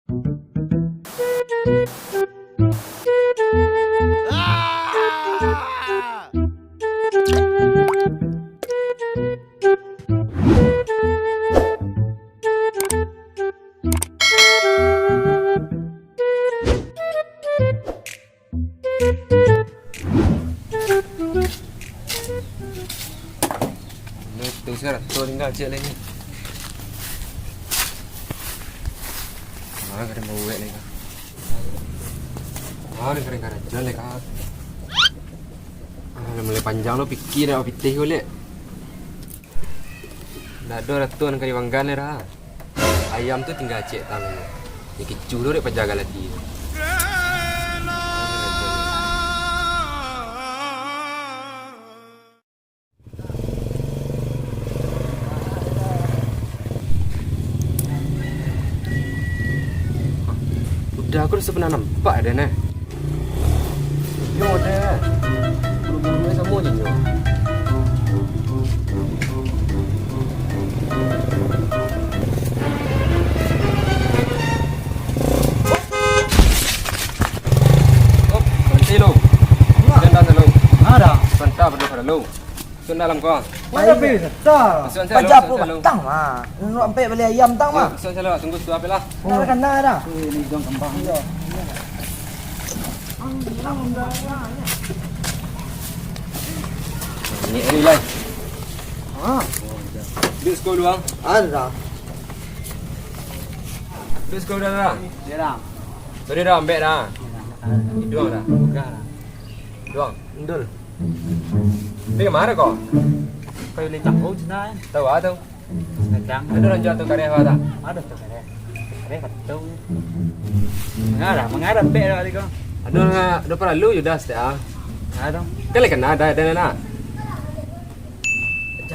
Tunggu sekarang, tuh tinggal cek lagi. Ah, kadang mau wek lagi. Ah, kadang jalan lagi. Ah, mulai panjang lo pikir dah pitih boleh. Dah ada tuan kali wanggan lah. Ayam tu tinggal cek tangan. Ni kecu tu dek penjaga lagi. Udah aku rasa pernah nampak dah nah. Yo dah. Bulu-bulunya sama je nyo. Oh, berhenti lo. Jangan dah lo. Ada. Santap pada lo. Sun dalam kau. Mana bisa? Tak. Pajak pun batang mah. Nak ambil beli ayam tang mah. Sun salah tunggu tu apa lah. Nak kan dah. Ini dong kembang. Ini lah. Ah, Duit sekolah doang. ada. Duit sekolah dah. Dia dah. Tadi dah ambil dah. Ini doang dah. Bukan. Doang. Ndul. Pergi mana kau? Kau boleh campur cina. Tahu ah tahu. Sedang. Ada orang jual tu karya apa tak? Ada tu kare. Kare betul. Mengarah pek dah tadi kau. Ada perlu juga dah. Ada. Kan lek kena ada nak.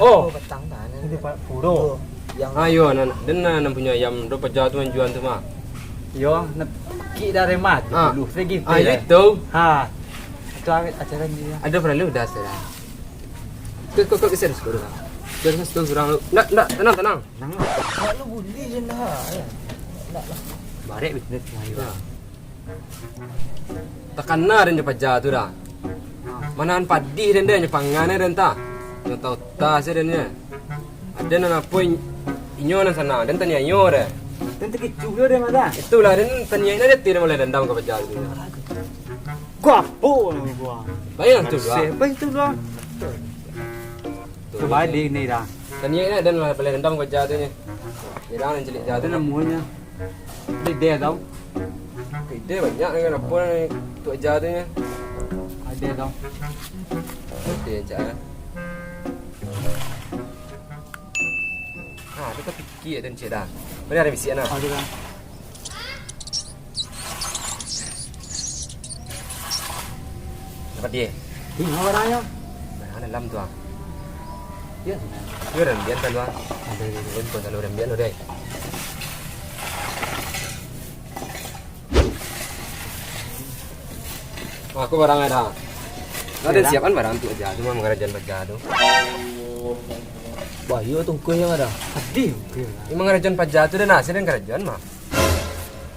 Oh, batang dah. Ini Pak Puro. Yang Ayo dan nak punya ayam do pejah tu jual tu mah. Yo, nak ki dari mat. Ah. Dulu segi. Ah itu. Ha. Itu acara ni. Ada perlu dah dah. Kau keser sekolah. Jangan setu surang lu. Nak tenang. Nang. nak lu buli je dah. Nak lah. Barek bisnes ni. Takkan na dan pejah tu dah. Manaan padi dan dia pangannya dan tak. Yang tahu tak saya dan dia. Ada nak apa inyo nan sana dan tanya inyo dah. Tentu kecu dia mana? Itulah dan tanya ini dia tidak boleh dendam ke pejah tu. Guapo ni gua. Bayang tu lah. Siapa itu gua? Coba di ni dah. Tanya ini dan boleh dendam ke pejah tu ni. Dia orang celik jatuh Ada ni. namanya. Dia tahu. Ide banyak dengan apa ni tu pejah tu ni. Ada tahu. Dia cakap. Ah, tu fikir dan cik dah. Mana ada misi anak? Ada dah. Dapat dia. Ini orang ayam. Mana dalam tu ah. Ya. Dia orang biar kan ah. Ada dia pun kalau orang biar lo deh. Aku barang ada. Ada siapkan barang tu aja. Cuma mengajar baca tu. Wah, yo tungku yang ada. Adi. Ini mengajar pajak tu dan nasi dan kerajaan mah.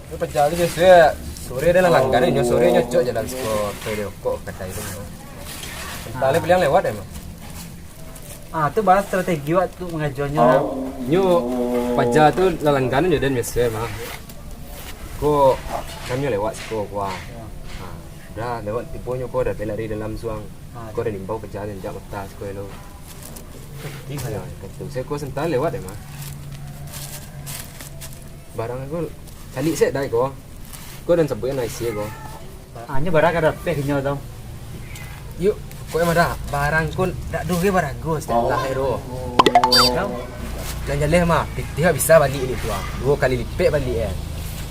Itu pajak tu biasa sore dan langgan ni. Sore nyocok jalan skor. Terus kok kata itu. Entah beli yang lewat mah. Ah, tu balas strategi waktu mengajarnya. Nyu pajak tu langgan ni dan biasa mah. Kok kami lewat skor kuah. Dah lewat tipunya kau dah pelari dalam suang. Kau dah nimbau pejah dan jak kota skor lo. Ya, betul. Saya kau sental lewat mah. Barang aku calik set dah kau. Kau dan sebutnya naik sih kau. Hanya barang ada pehnya tau. Yuk, kau yang ada barang kau dak duge barang kau setelah hero. Tau? Dan jalan mah, dia bisa balik ni tu ah. 2 kali lipat balik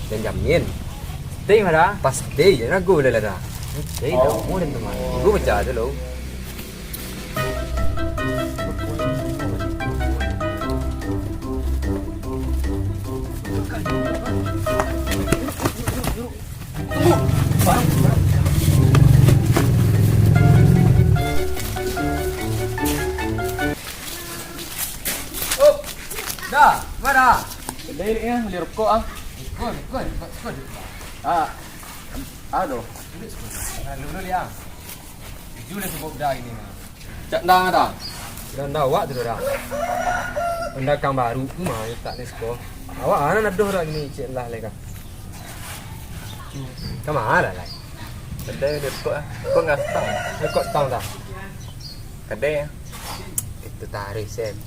Dan jamin. Tei mana? Pasti je nak go boleh lah dah. Tei dah umur dan teman. Gua baca dulu. Oh, dah, mana? Beli ya, beli rokok ah. Skor. Aduh. Lu dia. Jule sebab dah ini mah. Cak dah dah. Dan dah awak tu dah. Pendagang baru tu mah tak ni skor. Awak ana nadoh dah gini cik lah leka. Kemana lah? Kedai dia kok nggak stang. Kok stang dah? Kedai. Itu tarik sen.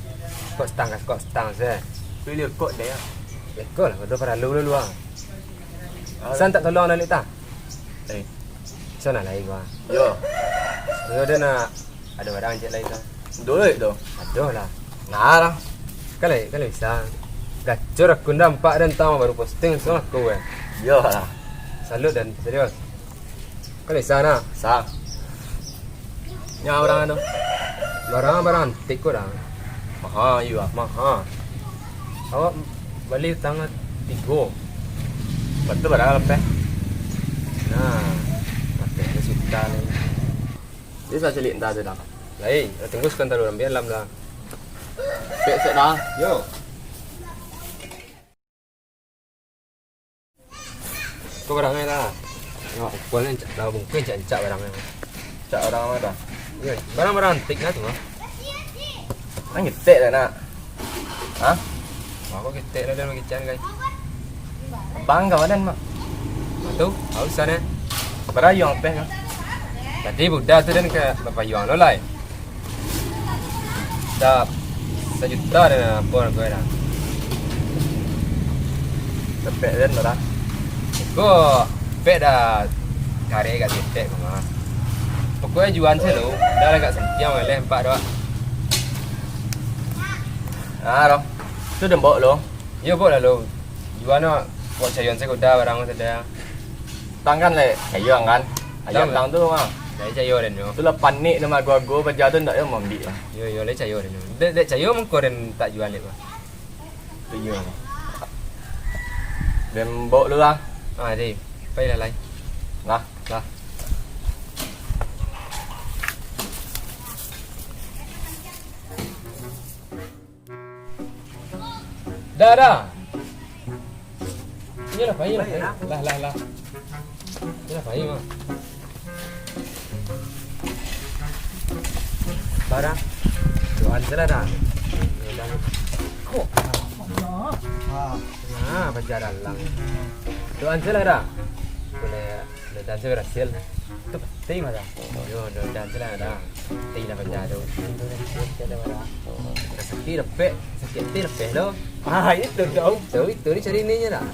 Kok stang sen. Pilih kok dia. Lekol lah, kau pada lu ah. San tak tolong nak tak? Sana lagi gua. Yo. Yo dia nak ada barang je lain tu. Duit tu. Aduh lah. Nah lah. Kalau bisa. Gacor aku nampak dan tahu baru posting soal aku Yo lah. Salut dan serius. Kalau bisa nak. Sa. Nya orang tu. Barang antik kau dah. Mahal you ah. Mahal. Awak beli tangan 3. Betul barang lebih. Nah. Pakai sudah ni. Dia saya celi entah dah. Lain, tunggu sebentar dulu ambil lam lah. Pek set dah. Yo. Kau barangnya lah. Nak kualnya dah mungkin cak barangnya. Cak orang mana dah? Ya, barang antik lah tu mah. Nang ngetek dah nak. Hah? Aku ketek lah dan makican guys. Bang kau dan mak. Tu, tahu sana. Berayu apa kan? Tadi budak tu dan ke bapak yuan lo lai. Dah 1 juta dah apa gue dah. Tepek dan dah. Kau pek dah karya kat ketek ke mah. Pokoknya juan saya lo, dah agak sentiang oleh 4 doa. Ah dong. Tu dah bawa lo. Yo boleh lo. Juan no, buat cayuan saya kuda barang saya. Tangan le, kayu kan. Ayam tang tu mah. Lấy cayo dan yo. Tu lah panik nama gua baca tu ndak ya mandi lah. Yo lấy cayo dan yo. Dek cayo mungko dan tak jual le. Tu yo. Dem bawa lu lah. Ah đi, phải là lấy. Nah. Lah. Dah. Ini lah bayi lah. Lah. Ini lah bayi mah. Barang. Doan salah dah. Kok? Ah, penjara lang. Doan salah dah. Boleh dan saya berhasil. Itu penting mah dah. Yo, dan salah dah. Penting dah penjara tu. Sakit lepek lo. Ah, itu dong. Itu ni cari ininya dah.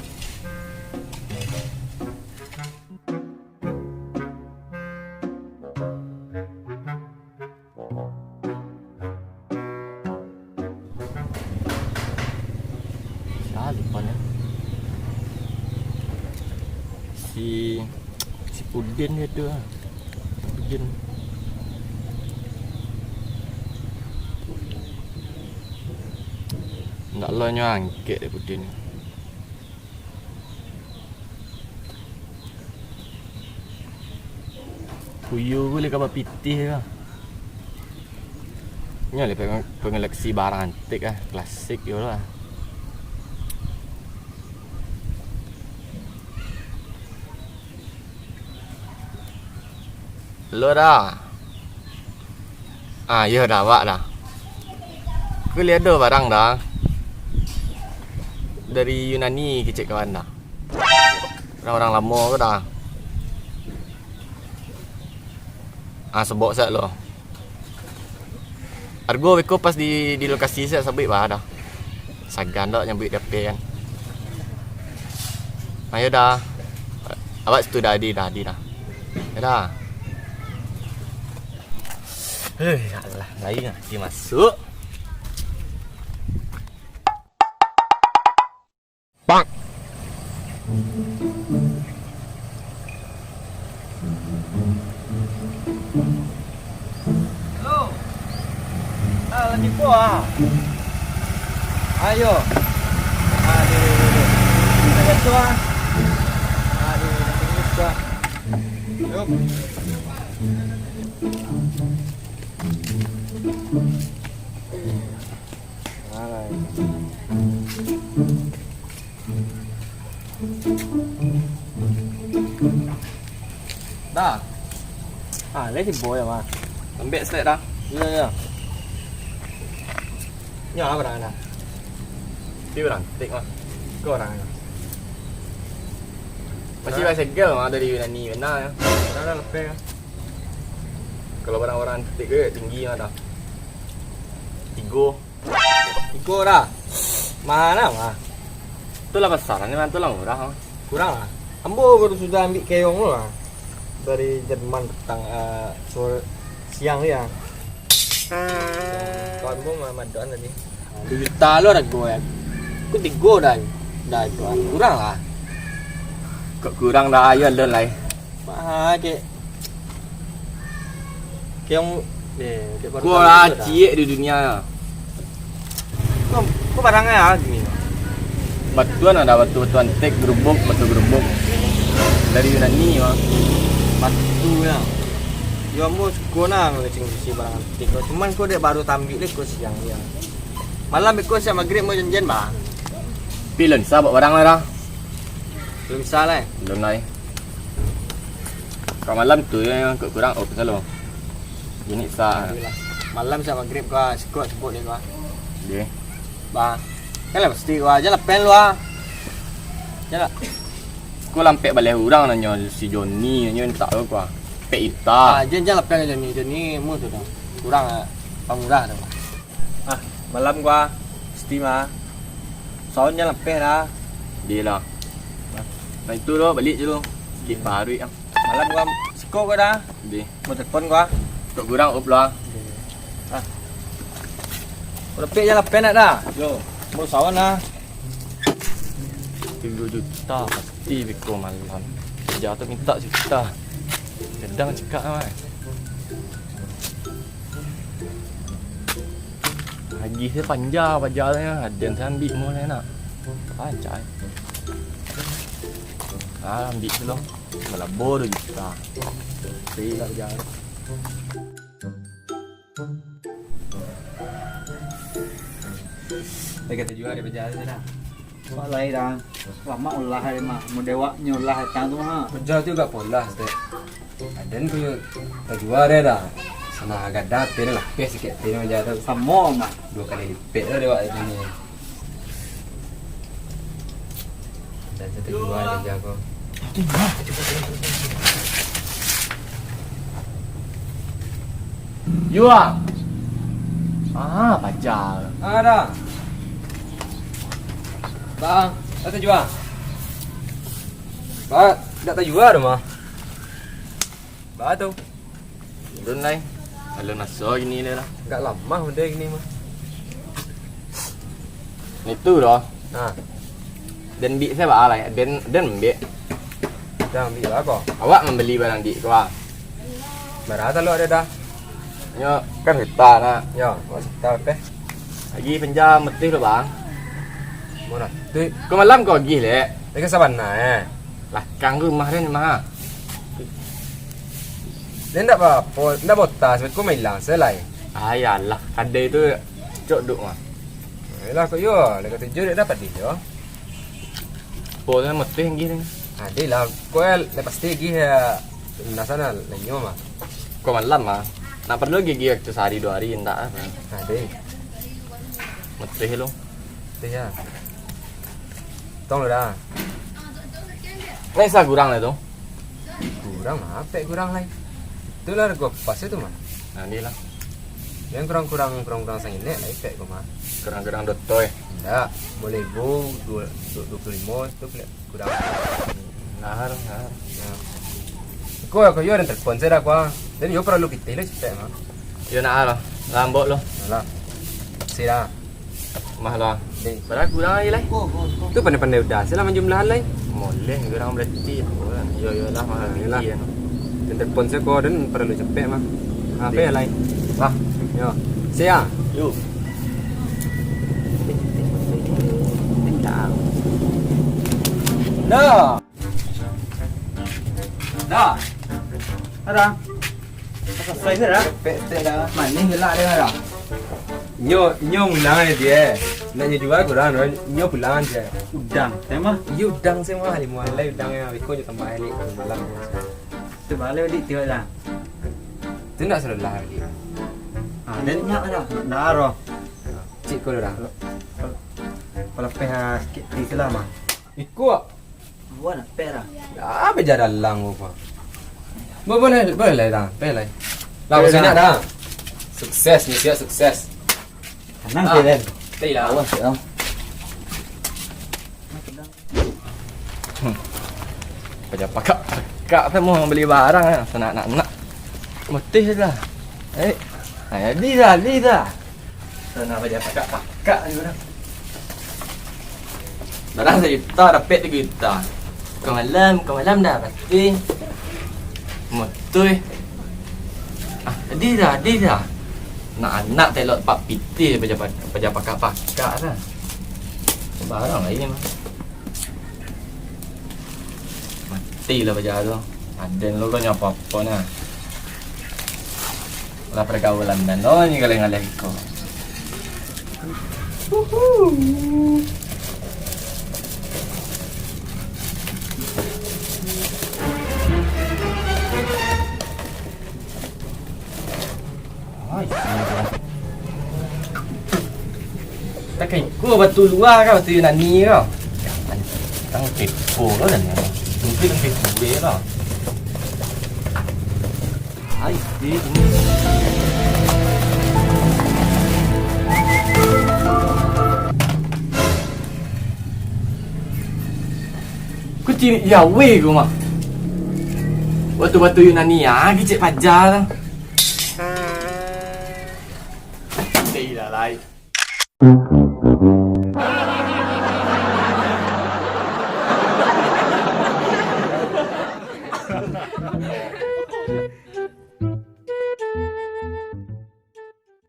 Lupa ni. Si Pudin dia tu. Pudin. Nak lo nyo angket dia Pudin. Kuyu boleh kabar pitih lah. Ni le pengeleksi barang antik ah, klasik yo lah. Lo dah. Ah, ya dah awak dah. Aku lihat ada barang dah. Dari Yunani kecik kawan dah. Orang-orang lama ke dah. Ah, sebok set lo. Argo beko pas di lokasi set sabit bah dah. Sagan dak nyambut DP kan. Ayo dah. Awak situ dah dah. Ya dah. Alah, lain lagi masuk. Bang. Halo. Lagi puas. Ayo. Aduh. Kita jatuh ah. Aduh, tunggu sudah. Yuk. Dah. lấy thì bồi à mà. Ambil slide dah. Iya iya. Nhỏ apa dah? Dia orang tik mah. Kau orang. Masih bahasa segel mah dari Yunani benar ya. Dah lepas ya. Kalau orang-orang tik ke tinggi mah dah. Tigo. Iko dah. Mana mah? Tu lah pasarannya man tu lah murah. Kurang lah. Ambo baru sudah ambil keong lo lah. Dari Jerman petang sore siang ya. Kawan gua mah maduan tadi. 2 juta lo dah gua ya. Ku 3 dah. Dah itu kurang lah. Kok kurang dah ayo alun lai. Mah ke. Keong dia baru. Gua lah ciek di dunia. Kok barangnya gini. Batuan ada batu-batuan tek gerubuk, batu gerubuk. Dari Yunani mah. Batu ya. Yo ambo suko na ngecing si barang antik. Cuman ko dia baru tampil ko siang ya. Malam ko siya maghrib mo janjian ba? Pilon sa barang lah dah. Belum bisa lah. Belum lai. Kalau malam tu yang kurang oh selalu. Ini sa. Malam sa maghrib ko siko sebut dia ko. Dia. Ba. Kan lah pasti ko aja lah pen lo ah. Ya lah. Aku lampek balik orang nanya si Johnny nanya tak tahu gua. Pek ita. Jen lah pen ni mu tu dah. Kurang pemurah dah. Malam gua pasti mah. Soalnya lah pen dah. Dia lah. Nah itu lo balik je lo. Sikit baru yang. Malam gua siko ko dah. Dia. Mau telepon gua. Kok kurang up lah. Lebih je lah pen dah. Yo. Mau sawan lah. 3 juta pasti beko malam. Jatuh minta juta. Sedang cekak mah. Haji saya panjang pajalnya. Ada yang saya ambil mau nak. Panjang. Ambil dulu. Melabur 2 juta. Sila berjalan. Kita juga ada berjalan dah. Pak lai dah. Lama ulah hari mah. Mudewa nyulah tang tu mah. Kerja tu juga pola sete. Dan tu terjual dia dah. Sana agak dapat lah. Pes sikit. Tino aja tu. Samo mah. 2 kali lipat lah dia buat ini. Dan saya terjual dia jago. Jual. Pajal. Ada. Bang, tak terjual. Bang, tak terjual dah mah. Bang tu. Belum lai. Kalau naso gini dia lah. Agak lama benda gini mah. Itu dah. Nah, Dan bi saya bawa lah. Dan ambil. dah ambil lah kau. Awak membeli barang di kau. Berapa lu ada dah? Nyo kan kita nak. Ya, kau sekitar apa? Lagi penjam betul lah bang. Mana? Tu, Kau malam kau pergi lek. dekat Sabana Lah kang rumah dia mah. Dia tak apa, tak botas, sebab kau main lang selai. Ayalah, kadai tu cok duk mah. Yalah kau yo, dekat 7 dia dapat dia. Po tu mesti pergi ni. Ada lah, kau lepas tu pergi na sana lenyo mah. Kau malam mah. Nak perlu gigi waktu sehari 2 hari entak apa. Ada, Mesti lo. tu ya. Tong dah. Ngai sa kurang lah tu. Kurang apa? Kurang lagi. Itulah gua pas itu mah. Nah ni lah. Yang kurang sang ini lah efek gua mah. Kurang-kurang dotoy. Enggak, boleh 25 tu kurang. Nahar. Ya. Kau yo ada telepon saya dah kau. Dan yo perlu kita le cepat mah. Yo nak lah. Rambut lo. Alah. Sira. Mah lah. Ding. Padahal kurang lagi lah. Tu pandai-pandai udah. Sila jumlah lain. Boleh kurang berarti. Yo lah mah. Yalah. Dan telepon saya kau dan perlu cepat mah. Apa yang lain? Wah. Yo. Sia. Yuk. Dah. Dah. Ada. Selesai ke dah? Cepat dah. Manis gelak dia dah. nyo pulang dia. Nak jual kurang, nyo pulang je. Udang, tema. You udang semua hari mulai udang yang aku je tambah hari malam. Tu balik di tiba dah. Tu nak suruh lah hari. Dan nyak dah. Dah roh. Cik kau dah. Kalau pihak sikit di selama. Ikut. Buat nak pera. Apa jalan lang apa? Boleh dah, boleh. Lah sini dah. Sukses ni siap sukses. Nang jalan. Tadi lah. Awas ya. Baca pakak semua beli barang lah. Senak-nak. Mesti lah. Jadi dah. Sana baca pakak juga dah. Dah kita dapat kita. Kau malam dah pasti. Mesti. Jadi dah. Nak telok pak piti baca pakak lah. Barang lah ini mah. Matilah baca tu. Ada lo apa-apa nah. Lah pergaulan dan lo ni galeng-galeng ko. Takkan kau batu luar kau batu nani kau. Tang tipu kau dan mungkin tipu dia lah. Hai, ini. Kau ciri ya weh kau mah. Batu-batu Yunani ah, kicik pajar lah. Tidak lain.